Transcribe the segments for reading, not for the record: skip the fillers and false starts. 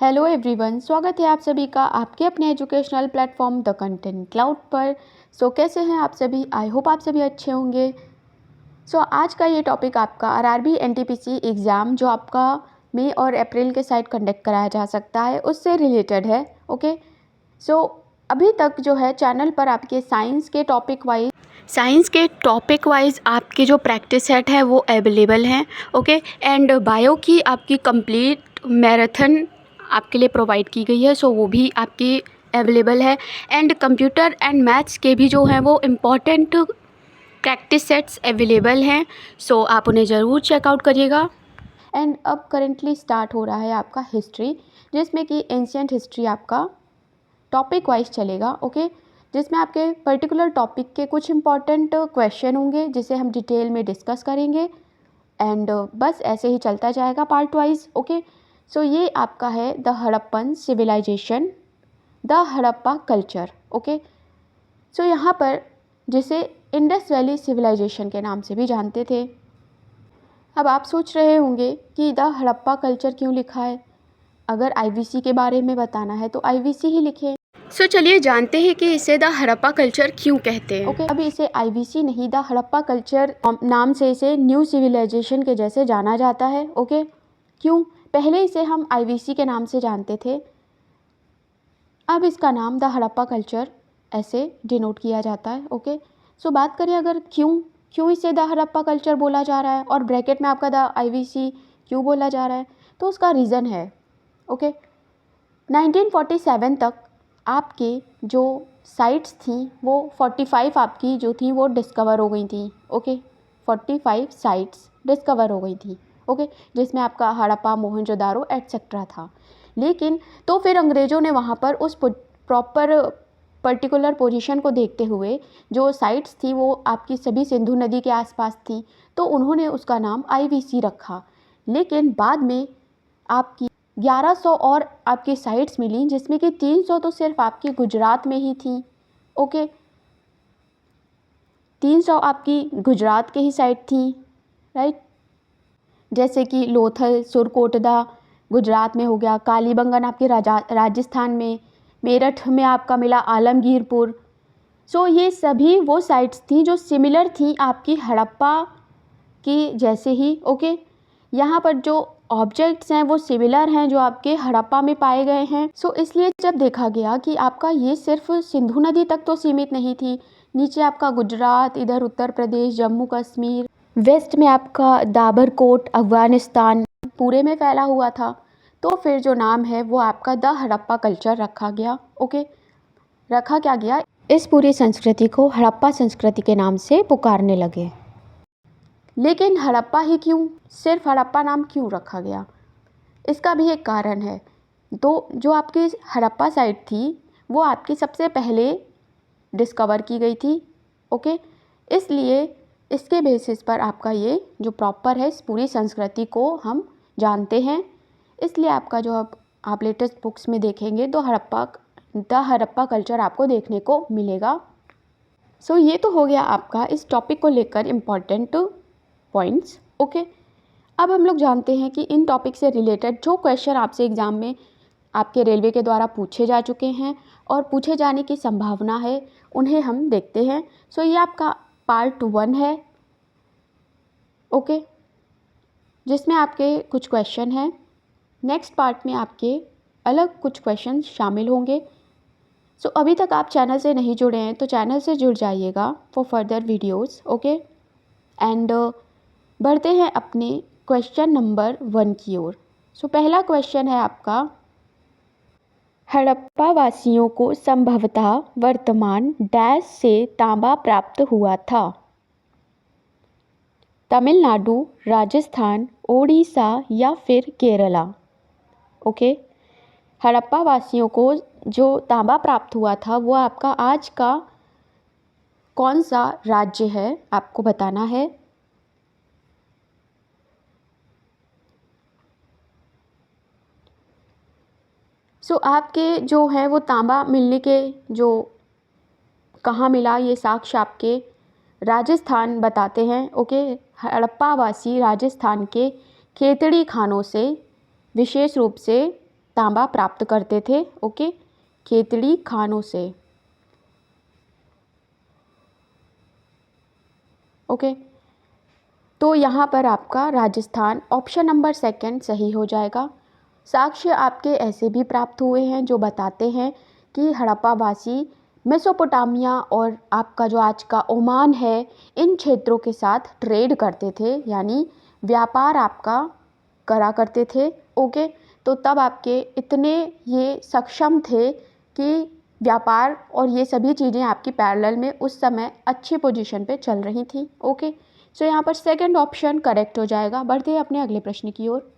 Hello everyone, स्वागत है आप सभी का आपके अपने educational platform the content cloud पर। कैसे हैं आप सभी? आई होप आप सभी अच्छे होंगे। आज का ये टॉपिक आपका आरआरबी एनटीपीसी एग्ज़ाम जो आपका मई और अप्रैल के साइड कंडक्ट कराया जा सकता है उससे रिलेटेड है। ओके, अभी तक जो है चैनल पर आपके साइंस के टॉपिक वाइज आपके जो प्रैक्टिस सेट है वो अवेलेबल हैं। ओके, एंड बायो की आपकी कंप्लीट मैराथन आपके लिए प्रोवाइड की गई है, वो भी आपकी अवेलेबल है। एंड कंप्यूटर एंड मैथ्स के भी जो हैं वो इम्पॉर्टेंट प्रैक्टिस सेट्स अवेलेबल हैं, आप उन्हें ज़रूर चेकआउट करिएगा। एंड अब करेंटली स्टार्ट हो रहा है आपका हिस्ट्री, जिसमें कि एंशियंट हिस्ट्री आपका टॉपिक वाइज चलेगा। ओके, जिसमें आपके पर्टिकुलर टॉपिक के कुछ इंपॉर्टेंट क्वेश्चन होंगे जिसे हम डिटेल में डिस्कस करेंगे। एंड बस ऐसे ही चलता जाएगा पार्ट वाइज। ओके, ये आपका है द हड़प्पन सिविलाइजेशन, द हड़प्पा कल्चर। ओके, यहाँ पर जिसे इंडस वैली सिविलाइजेशन के नाम से भी जानते थे। अब आप सोच रहे होंगे कि द हड़प्पा कल्चर क्यों लिखा है? अगर आईवीसी के बारे में बताना है तो आईवीसी ही लिखें। चलिए जानते हैं कि इसे द हड़प्पा कल्चर क्यों कहते हैं। ओके, अभी इसे आईवीसी नहीं, द हड़प्पा कल्चर नाम से इसे न्यू सिविलाइजेशन के जैसे जाना जाता है। ओके, क्यों? पहले इसे हम आईवीसी के नाम से जानते थे, अब इसका नाम द हड़प्पा कल्चर ऐसे डिनोट किया जाता है। ओके, बात करें अगर क्यों इसे द हड़प्पा कल्चर बोला जा रहा है और ब्रैकेट में आपका द आईवीसी क्यों बोला जा रहा है, तो उसका रीज़न है। ओके, 1947 तक आपके जो साइट्स थी वो 45 आपकी जो थी वो डिस्कवर हो गई थी। ओके, 45 साइट्स डिस्कवर हो गई थी। ओके, जिसमें आपका हड़प्पा, मोहनजोदारो एटसेट्रा था। लेकिन तो फिर अंग्रेज़ों ने वहाँ पर उस प्रॉपर पर्टिकुलर पोजीशन को देखते हुए जो साइट्स थी वो आपकी सभी सिंधु नदी के आसपास थी, तो उन्होंने उसका नाम आईवीसी रखा। लेकिन बाद में आपकी 1100 और आपकी साइट्स मिली, जिसमें कि 300 तो सिर्फ आपकी गुजरात में ही थी। ओके, 300 आपकी गुजरात के ही साइट थी, राइट। जैसे कि लोथल, सुरकोटदा गुजरात में हो गया, कालीबंगन आपके राजस्थान में, मेरठ में आपका मिला आलमगीरपुर। ये सभी वो साइट्स थी जो सिमिलर थी आपकी हड़प्पा की जैसे ही। ओके, यहाँ पर जो ऑब्जेक्ट्स हैं वो सिमिलर हैं जो आपके हड़प्पा में पाए गए हैं। इसलिए जब देखा गया कि आपका ये सिर्फ सिंधु नदी तक तो सीमित नहीं थी, नीचे आपका गुजरात, इधर उत्तर प्रदेश, जम्मू कश्मीर, वेस्ट में आपका दाबरकोट, अफ़गानिस्तान पूरे में फैला हुआ था, तो फिर जो नाम है वो आपका द हड़प्पा कल्चर रखा गया। ओके, रखा क्या गया, इस पूरी संस्कृति को हड़प्पा संस्कृति के नाम से पुकारने लगे। लेकिन हड़प्पा ही क्यों, सिर्फ हड़प्पा नाम क्यों रखा गया? इसका भी एक कारण है। तो जो आपकी हड़प्पा साइट थी वो आपकी सबसे पहले डिस्कवर की गई थी। ओके, इसलिए इसके बेसिस पर आपका ये जो प्रॉपर है इस पूरी संस्कृति को हम जानते हैं। इसलिए आपका जो अब आप लेटेस्ट बुक्स में देखेंगे तो द हड़प्पा कल्चर आपको देखने को मिलेगा। ये तो हो गया आपका इस टॉपिक को लेकर इम्पॉर्टेंट पॉइंट्स। ओके, अब हम लोग जानते हैं कि इन टॉपिक से रिलेटेड जो क्वेश्चन आपसे एग्ज़ाम में आपके रेलवे के द्वारा पूछे जा चुके हैं और पूछे जाने की संभावना है, उन्हें हम देखते हैं। ये आपका पार्ट 1 है। ओके, जिसमें आपके कुछ क्वेश्चन हैं। नेक्स्ट पार्ट में आपके अलग कुछ क्वेश्चन शामिल होंगे। अभी तक आप चैनल से नहीं जुड़े हैं तो चैनल से जुड़ जाइएगा for further videos. Okay, and बढ़ते हैं अपने क्वेश्चन नंबर 1 की ओर। पहला क्वेश्चन है आपका, हड़प्पा वासियों को संभवतः वर्तमान डैश से तांबा प्राप्त हुआ था? तमिलनाडु, राजस्थान, ओडिशा या फिर केरला? ओके, हड़प्पा वासियों को जो तांबा प्राप्त हुआ था वो आपका आज का कौन सा राज्य है आपको बताना है। आपके जो है वो तांबा मिलने के जो कहाँ मिला, ये साक्ष्य आपके राजस्थान बताते हैं। ओके, हड़प्पा वासी राजस्थान के खेतड़ी खानों से विशेष रूप से तांबा प्राप्त करते थे। ओके, खेतड़ी खानों से। ओके, तो यहाँ पर आपका राजस्थान ऑप्शन नंबर सेकंड सही हो जाएगा। साक्ष्य आपके ऐसे भी प्राप्त हुए हैं जो बताते हैं कि हड़प्पावासी मेसोपोटामिया और आपका जो आज का ओमान है इन क्षेत्रों के साथ ट्रेड करते थे, यानी व्यापार आपका करा करते थे। ओके, तो तब आपके इतने ये सक्षम थे कि व्यापार और ये सभी चीज़ें आपकी पैरेलल में उस समय अच्छी पोजीशन पे चल रही थी। ओके, सो यहाँ पर सेकंड ऑप्शन करेक्ट हो जाएगा। बढ़ते हैं अपने अगले प्रश्न की ओर।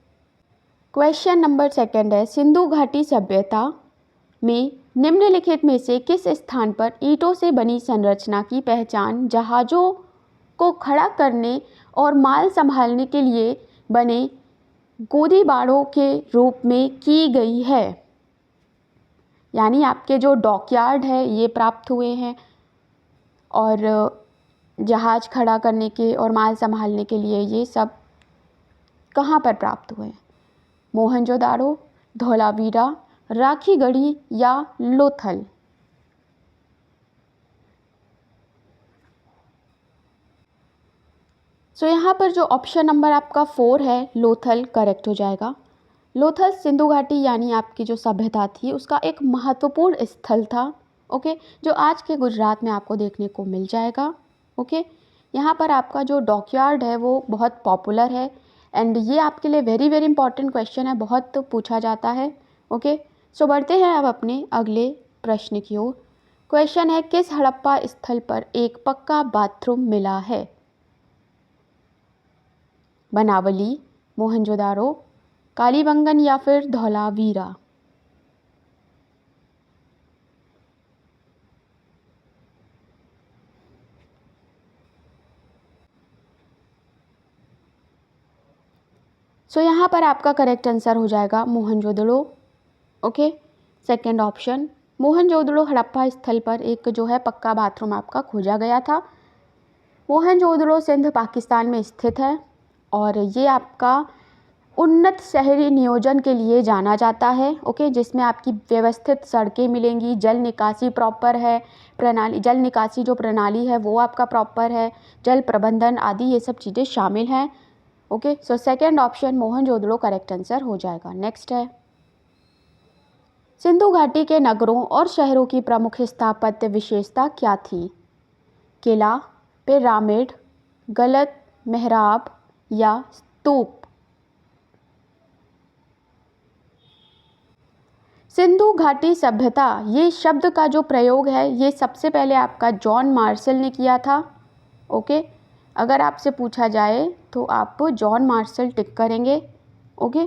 क्वेश्चन नंबर सेकंड है, सिंधु घाटी सभ्यता में निम्नलिखित में से किस स्थान पर ईंटों से बनी संरचना की पहचान जहाज़ों को खड़ा करने और माल संभालने के लिए बने गोदीबाड़ों के रूप में की गई है? यानी आपके जो डॉकयार्ड है ये प्राप्त हुए हैं और जहाज़ खड़ा करने के और माल संभालने के लिए ये सब कहाँ पर प्राप्त हुए हैं? मोहनजोदाड़ो, धौलावीरा, राखीगढ़ी या लोथल? सो यहाँ पर जो ऑप्शन नंबर आपका 4 है लोथल करेक्ट हो जाएगा। लोथल सिंधु घाटी यानी आपकी जो सभ्यता थी उसका एक महत्वपूर्ण स्थल था। ओके, जो आज के गुजरात में आपको देखने को मिल जाएगा। ओके, यहाँ पर आपका जो डॉकयार्ड है वो बहुत पॉपुलर है एंड ये आपके लिए वेरी वेरी इंपॉर्टेंट क्वेश्चन है, बहुत पूछा जाता है। ओके, सो बढ़ते हैं अब अपने अगले प्रश्न की ओर। क्वेश्चन है, किस हड़प्पा स्थल पर एक पक्का बाथरूम मिला है? बनावली, मोहनजोदारो, कालीबंगन या फिर धौलावीरा? सो यहाँ पर आपका करेक्ट आंसर हो जाएगा Mohenjodaro. Okay, second option Mohenjodaro Harappa स्थल पर एक जो है पक्का बाथरूम आपका खोजा गया था। मोहनजोदड़ो सिंध पाकिस्तान में स्थित है और ये आपका उन्नत शहरी नियोजन के लिए जाना जाता है। ओके, जिसमें आपकी व्यवस्थित सड़कें मिलेंगी, जल निकासी प्रॉपर है, प्रणाली जल निकासी जो प्रणाली है वो आपका प्रॉपर है, जल प्रबंधन आदि ये सब चीज़ें शामिल हैं। Okay, so second option Mohenjodaro correct answer हो जाएगा। नेक्स्ट है, सिंधु घाटी के नगरों और शहरों की प्रमुख स्थापत्य विशेषता क्या थी? किला, पिरामिड, गलत मेहराब या स्तूप? सिंधु घाटी सभ्यता ये शब्द का जो प्रयोग है ये सबसे पहले आपका जॉन मार्शल ने किया था। ओके, अगर आपसे पूछा जाए तो आप जॉन मार्शल टिक करेंगे। ओके,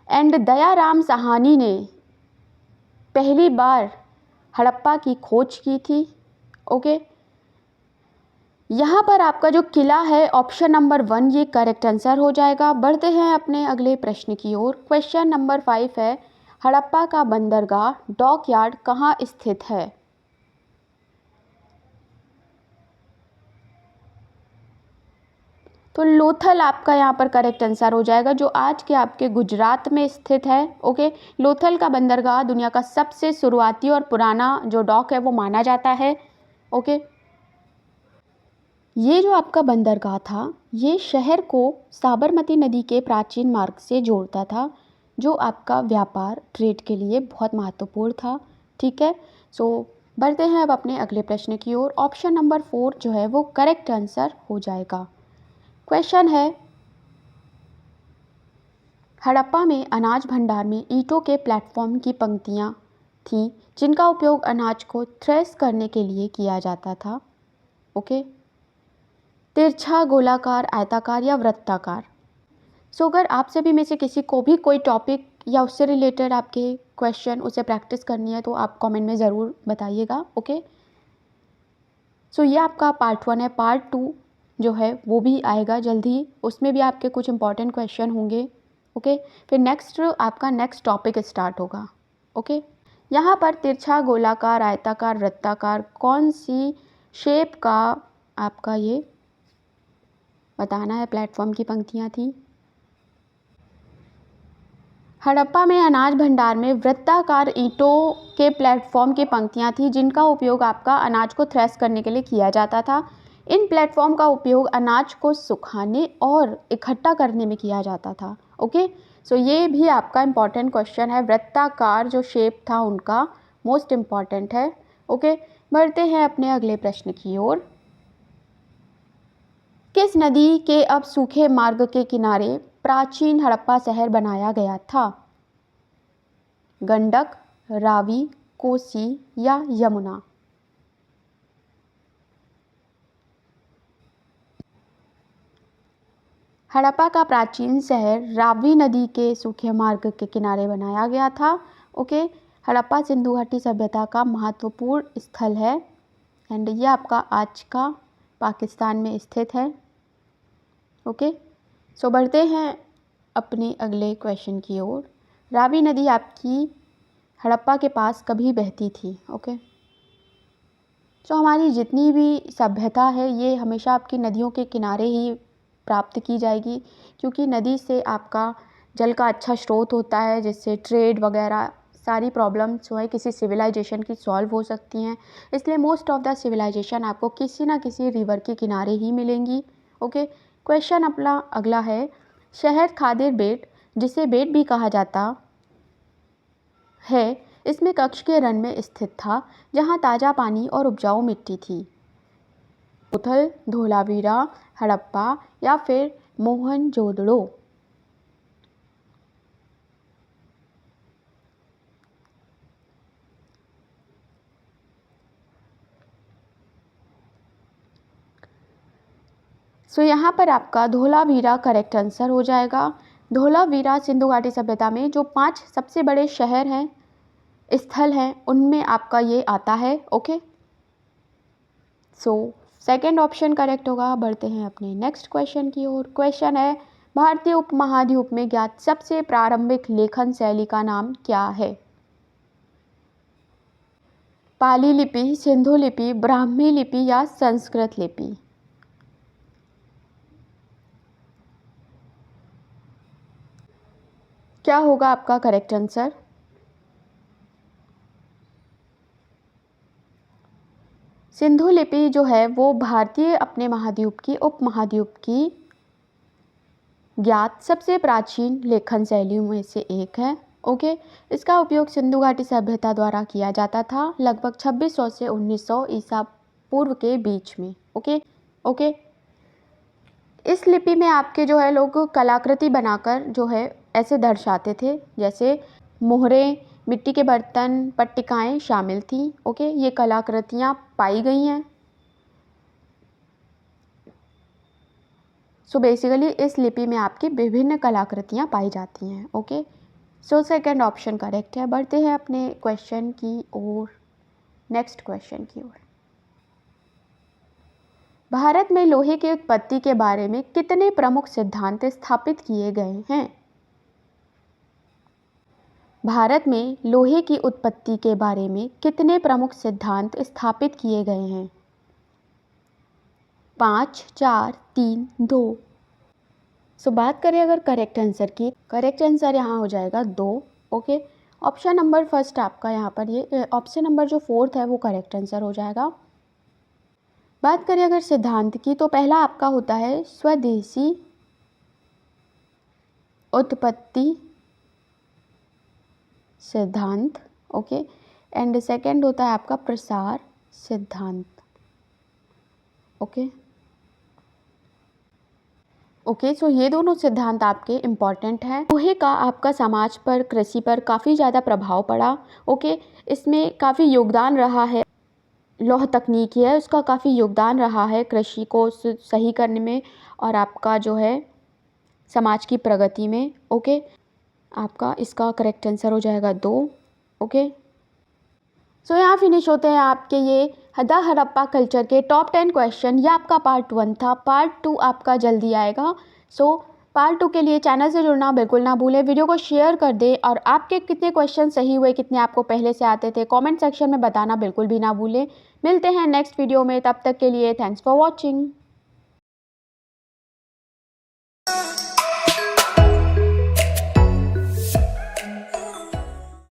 एंड दयाराम साहनी ने पहली बार हड़प्पा की खोज की थी। ओके, यहाँ पर आपका जो किला है ऑप्शन नंबर 1 ये करेक्ट आंसर हो जाएगा। बढ़ते हैं अपने अगले प्रश्न की ओर। क्वेश्चन नंबर 5 है, हड़प्पा का बंदरगाह डॉकयार्ड कहाँ स्थित है? तो लोथल आपका यहाँ पर करेक्ट आंसर हो जाएगा, जो आज के आपके गुजरात में स्थित है। ओके, लोथल का बंदरगाह दुनिया का सबसे शुरुआती और पुराना जो डॉक है वो माना जाता है। ओके, ये जो आपका बंदरगाह था ये शहर को साबरमती नदी के प्राचीन मार्ग से जोड़ता था, जो आपका व्यापार ट्रेड के लिए बहुत महत्वपूर्ण था। ठीक है, सो बढ़ते हैं अब अपने अगले प्रश्न की ओर। ऑप्शन नंबर 4 जो है वो करेक्ट आंसर हो जाएगा। क्वेश्चन है, हड़प्पा में अनाज भंडार में ईंटों के प्लेटफॉर्म की पंक्तियाँ थीं जिनका उपयोग अनाज को थ्रेश करने के लिए किया जाता था। ओके, तिरछा, गोलाकार, आयताकार या वृत्ताकार? सो अगर आप सभी में से किसी को भी कोई टॉपिक या उससे रिलेटेड आपके क्वेश्चन उसे प्रैक्टिस करनी है तो आप कमेंट में ज़रूर बताइएगा। ओके, सो ये आपका पार्ट 1 है। पार्ट 2 जो है वो भी आएगा जल्दी, उसमें भी आपके कुछ इंपॉर्टेंट क्वेश्चन होंगे। ओके, फिर नेक्स्ट आपका नेक्स्ट टॉपिक स्टार्ट होगा। ओके, यहाँ पर तिरछा, गोलाकार, आयताकार, वृत्ताकार कौन सी शेप का आपका ये बताना है प्लेटफॉर्म की पंक्तियाँ थी? हड़प्पा में अनाज भंडार में वृत्ताकार ईंटों के प्लेटफॉर्म की पंक्तियां थी जिनका उपयोग आपका अनाज को थ्रेश करने के लिए किया जाता था। इन प्लेटफॉर्म का उपयोग अनाज को सुखाने और इकट्ठा करने में किया जाता था। ओके, सो ये भी आपका इम्पॉर्टेंट क्वेश्चन है। वृत्ताकार जो शेप था उनका मोस्ट इम्पॉर्टेंट है। ओके, बढ़ते हैं अपने अगले प्रश्न की ओर। किस नदी के अब सूखे मार्ग के किनारे प्राचीन हड़प्पा शहर बनाया गया था? गंडक, रावी, कोसी या यमुना? हड़प्पा का प्राचीन शहर रावी नदी के सूखे मार्ग के किनारे बनाया गया था। ओके, हड़प्पा सिंधु घाटी सभ्यता का महत्वपूर्ण स्थल है एंड ये आपका आज का पाकिस्तान में स्थित है। ओके, सो बढ़ते हैं अपने अगले क्वेश्चन की ओर। रावी नदी आपकी हड़प्पा के पास कभी बहती थी? ओके, सो हमारी जितनी भी सभ्यता है ये हमेशा आपकी नदियों के किनारे ही प्राप्त की जाएगी, क्योंकि नदी से आपका जल का अच्छा स्रोत होता है जिससे ट्रेड वगैरह सारी प्रॉब्लम्स जो है किसी सिविलाइजेशन की सॉल्व हो सकती हैं। इसलिए मोस्ट ऑफ द सिविलाइजेशन आपको किसी ना किसी रिवर के किनारे ही मिलेंगी। ओके, क्वेश्चन अपना अगला है। शहर खादिर बेट, जिसे बेट भी कहा जाता है, इसमें कक्ष के रन में स्थित था जहाँ ताज़ा पानी और उपजाऊ मिट्टी थी। लोथल, धोलावीरा, हड़प्पा या फिर मोहनजोदड़ो? सो यहाँ पर आपका धोलावीरा करेक्ट आंसर हो जाएगा। धोलावीरा सिंधु घाटी सभ्यता में जो 5 सबसे बड़े शहर हैं, स्थल हैं, उनमें आपका ये आता है। Okay, so second option correct होगा। बढ़ते हैं अपने नेक्स्ट क्वेश्चन की ओर। क्वेश्चन है, भारतीय उपमहाद्वीप में ज्ञात सबसे प्रारंभिक लेखन शैली का नाम क्या है? पाली लिपि, सिंधु लिपि, ब्राह्मी लिपि या संस्कृत लिपि? क्या होगा आपका करेक्ट आंसर? सिंधु लिपि जो है वो भारतीय अपने महाद्वीप की उपमहाद्वीप की ज्ञात सबसे प्राचीन लेखन शैलियों में से एक है। ओके, इसका उपयोग सिंधु घाटी सभ्यता द्वारा किया जाता था लगभग 2600 से 1900 ईसा पूर्व के बीच में। ओके, इस लिपि में आपके जो है लोग कलाकृति बनाकर जो है ऐसे दर्शाते थे, जैसे मोहरें, मिट्टी के बर्तन, पट्टिकाएँ शामिल थी। ओके, ये कलाकृतियाँ पाई गई हैं। सो बेसिकली इस लिपि में आपकी विभिन्न कलाकृतियाँ पाई जाती हैं। Okay, so second option correct है। बढ़ते हैं अपने क्वेश्चन की ओर, नेक्स्ट क्वेश्चन की ओर। भारत में लोहे की उत्पत्ति के बारे में कितने प्रमुख सिद्धांत स्थापित किए गए हैं? भारत में लोहे की उत्पत्ति के बारे में कितने प्रमुख सिद्धांत स्थापित किए गए हैं? 5, 4, 3, 2? सो बात करें अगर करेक्ट आंसर की, करेक्ट आंसर यहाँ हो जाएगा 2। ओके, ऑप्शन नंबर फर्स्ट आपका यहाँ पर ये ऑप्शन नंबर जो फोर्थ है वो करेक्ट आंसर हो जाएगा। बात करें अगर सिद्धांत की, तो पहला आपका होता है स्वदेशी उत्पत्ति सिद्धांत। ओके, एंड सेकंड होता है आपका प्रसार सिद्धांत। ओके, सो ये दोनों सिद्धांत आपके इम्पॉर्टेंट हैं। लोहे का आपका समाज पर, कृषि पर काफ़ी ज़्यादा प्रभाव पड़ा। ओके, इसमें काफ़ी योगदान रहा है, लौह तकनीकी है उसका काफ़ी योगदान रहा है कृषि को सही करने में और आपका जो है समाज की प्रगति में। ओके, आपका इसका करेक्ट आंसर हो जाएगा 2। ओके, सो यहाँ फिनिश होते हैं आपके ये द हड़प्पा कल्चर के टॉप 10 क्वेश्चन। ये आपका पार्ट 1 था। पार्ट 2 आपका जल्दी आएगा। सो पार्ट 2 के लिए चैनल से जुड़ना बिल्कुल ना भूलें, वीडियो को शेयर कर दें और आपके कितने क्वेश्चन सही हुए, कितने आपको पहले से आते थे, कमेंट सेक्शन में बताना बिल्कुल भी ना भूलें। मिलते हैं नेक्स्ट वीडियो में, तब तक के लिए थैंक्स फॉर वॉचिंग।